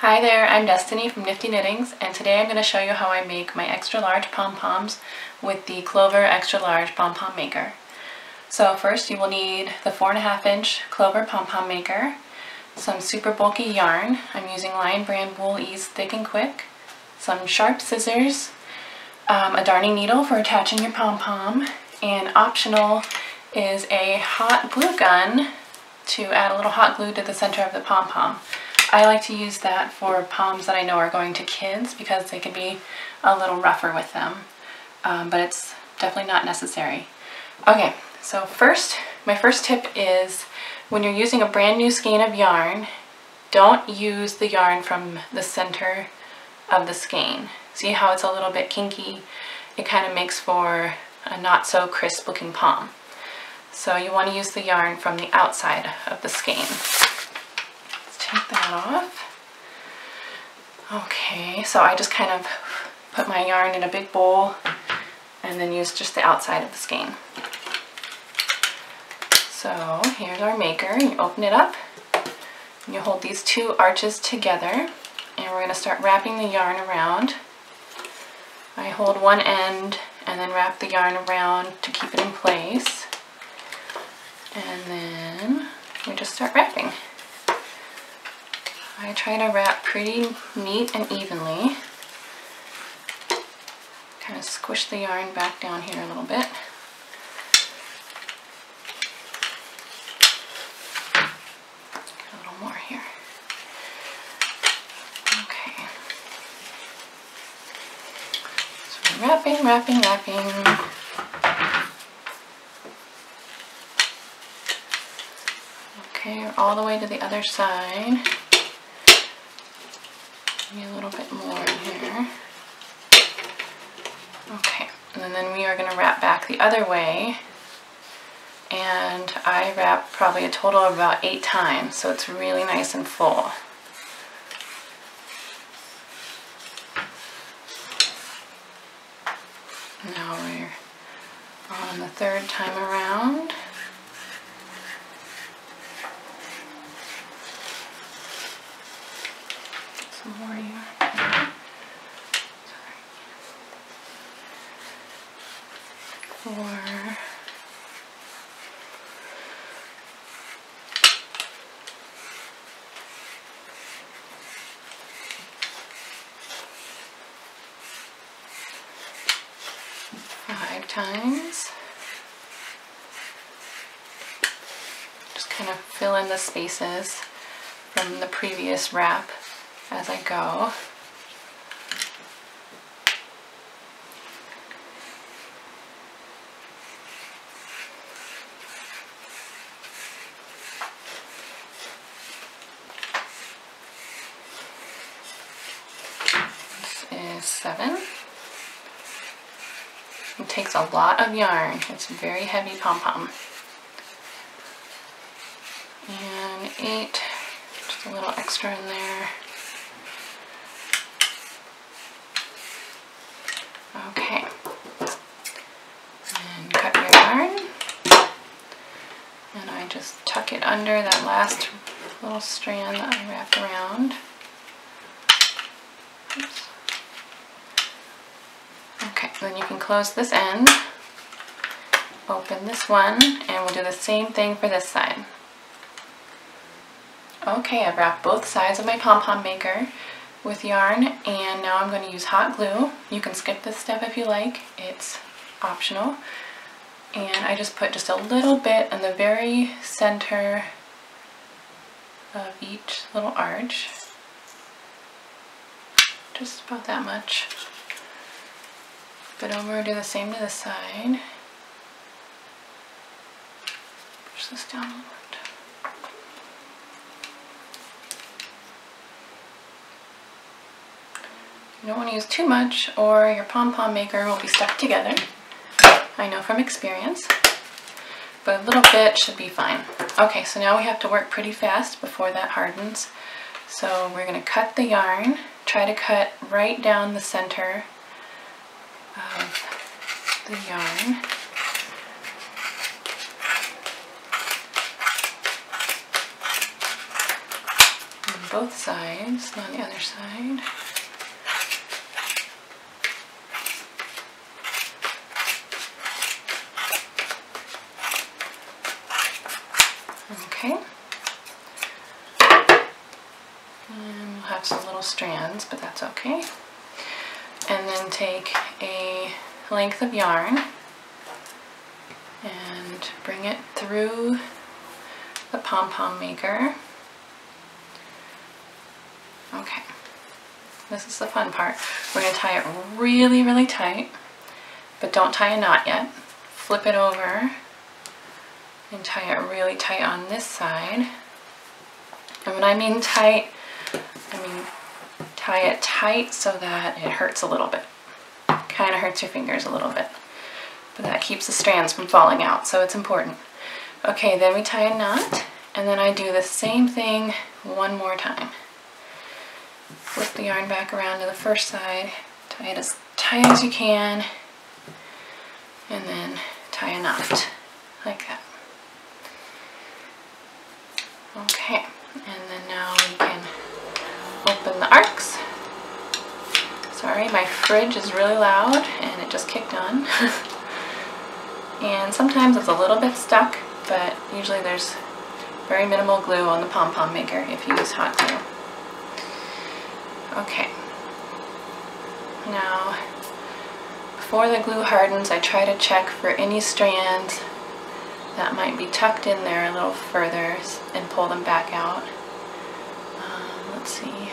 Hi there, I'm Destiny from Nifty Knittings, and today I'm going to show you how I make my extra large pom-poms with the Clover extra large pom-pom maker. So first you will need the 4.5 inch Clover pom-pom maker, some super bulky yarn. I'm using Lion Brand Wool Ease Thick and Quick, some sharp scissors, a darning needle for attaching your pom-pom, and optional is a hot glue gun to add a little hot glue to the center of the pom-pom. I like to use that for poms that I know are going to kids because they can be a little rougher with them, but it's definitely not necessary. Okay, so my first tip is when you're using a brand new skein of yarn, don't use the yarn from the center of the skein. See how it's a little bit kinky? It kind of makes for a not so crisp looking pom. So you want to use the yarn from the outside of the skein. Take that off. Okay, so I just kind of put my yarn in a big bowl and then use just the outside of the skein. So here's our maker. You open it up and you hold these two arches together, and we're going to start wrapping the yarn around. I hold one end and then wrap the yarn around to keep it in place, and then we just start wrapping. I try to wrap pretty neat and evenly. Kind of squish the yarn back down here a little bit. Get a little more here. Okay. So we're wrapping. Okay, all the way to the other side. Maybe a little bit more in here. Okay, and then we are going to wrap back the other way, and I wrap probably a total of about 8 times, so it's really nice and full. Now we're on the 3rd time around. More here. Sorry. 4. 5 times. Just kind of fill in the spaces from the previous wrap as I go. This is 7. It takes a lot of yarn. It's very heavy pom-pom. And 8, just a little extra in there. Okay, and cut your yarn, and I just tuck it under that last little strand that I wrapped around. Oops. Okay, then you can close this end, open this one, and we'll do the same thing for this side. Okay, I've wrapped both sides of my pom-pom maker with yarn, and now I'm going to use hot glue. You can skip this step if you like, it's optional. And I just put just a little bit in the very center of each little arch. Just about that much. Flip it over, do the same to this side. Push this down a little bit. You don't want to use too much or your pom-pom maker will be stuck together. I know from experience, but a little bit should be fine. Okay, so now we have to work pretty fast before that hardens. So we're going to cut the yarn, try to cut right down the center of the yarn. both sides, and on the other side. Okay. And we'll have some little strands, but that's okay. And then take a length of yarn and bring it through the pom-pom maker. Okay, this is the fun part. We're going to tie it really, really tight, but don't tie a knot yet. Flip it over and tie it really tight on this side. And when I mean tight, I mean tie it tight so that it hurts a little bit. Kind of hurts your fingers a little bit, but that keeps the strands from falling out, so it's important. Okay, then we tie a knot, and then I do the same thing one more time. Flip the yarn back around to the first side, tie it as tight as you can, and then tie a knot like that. Okay, and then now we can open the arcs. Sorry, my fridge is really loud and it just kicked on. And sometimes it's a little bit stuck, but usually there's very minimal glue on the pom-pom maker if you use hot glue. Okay. Now, before the glue hardens, I try to check for any strands that might be tucked in there a little further and pull them back out. Let's see.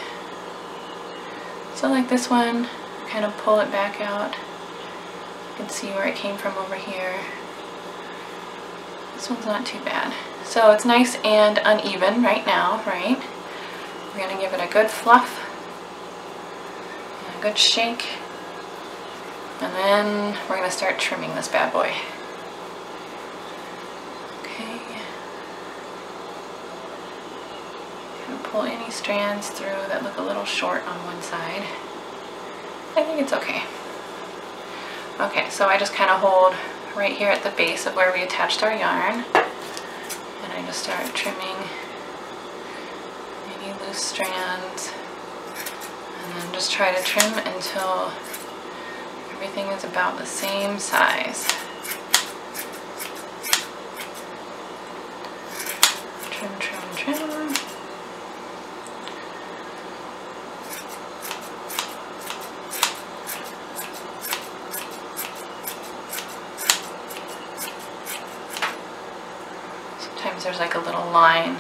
So like this one, kind of pull it back out. You can see where it came from over here. This one's not too bad. So it's nice and uneven right now, right? We're going to give it a good fluff and a good shake. And then we're going to start trimming this bad boy. Okay. Pull any strands through that look a little short on one side. I think it's okay. Okay, so I just kind of hold right here at the base of where we attached our yarn, and I just start trimming any loose strands, and then just try to trim until everything is about the same size. Trim, trim, trim. Sometimes there's like a little line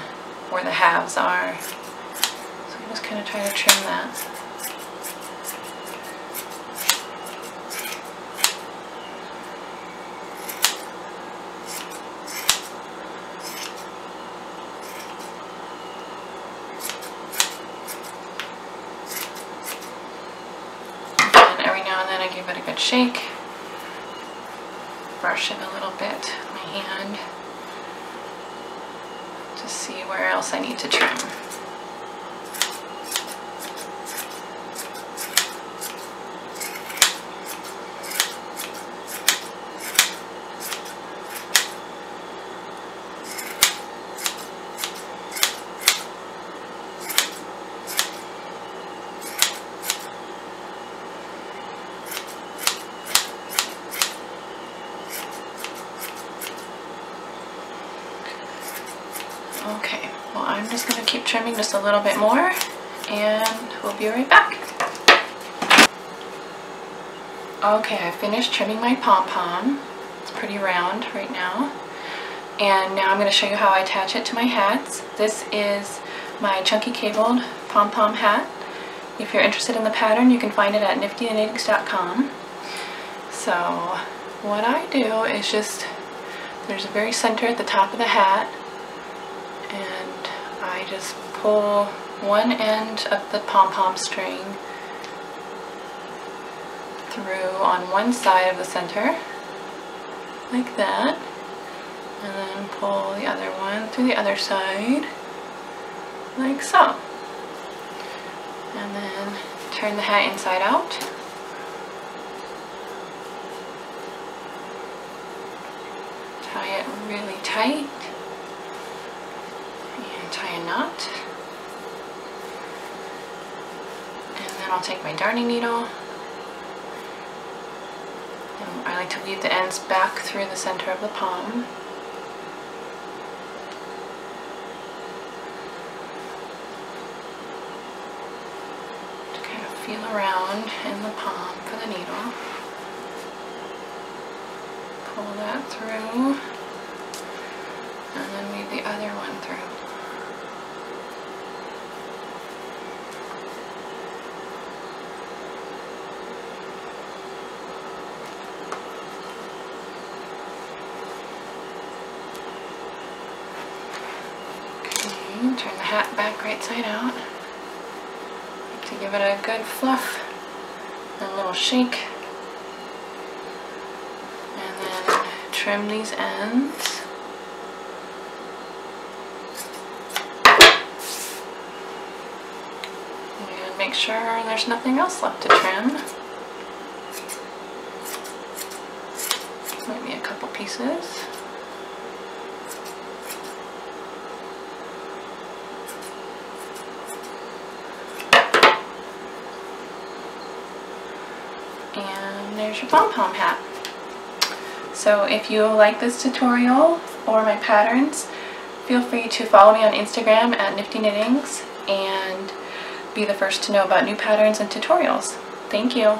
where the halves are, so I just kind of try to trim that. And every now and then I give it a good shake, brush it a little bit with my hand to see where else I need to trim. Okay, well I'm just going to keep trimming just a little bit more and we'll be right back. Okay, I finished trimming my pom-pom. It's pretty round right now. And now I'm going to show you how I attach it to my hats. This is my chunky cabled pom-pom hat. If you're interested in the pattern, you can find it at niftyknittings.com. So what I do is just, there's a very center at the top of the hat, and I just pull one end of the pom-pom string through on one side of the center, like that, and then pull the other one through the other side, like so. And then turn the hat inside out. Tie it really tight. And tie a knot. I'll take my darning needle. And I like to weave the ends back through the center of the palm. To kind of feel around in the palm for the needle. Pull that through. And then weave the other one through. Turn the hat back right side out to give it a good fluff and a little shake, and then trim these ends. And make sure there's nothing else left to trim. Maybe a couple pieces. And there's your pom-pom hat. So if you like this tutorial or my patterns, feel free to follow me on Instagram at Knifty Knittings and be the first to know about new patterns and tutorials. Thank you.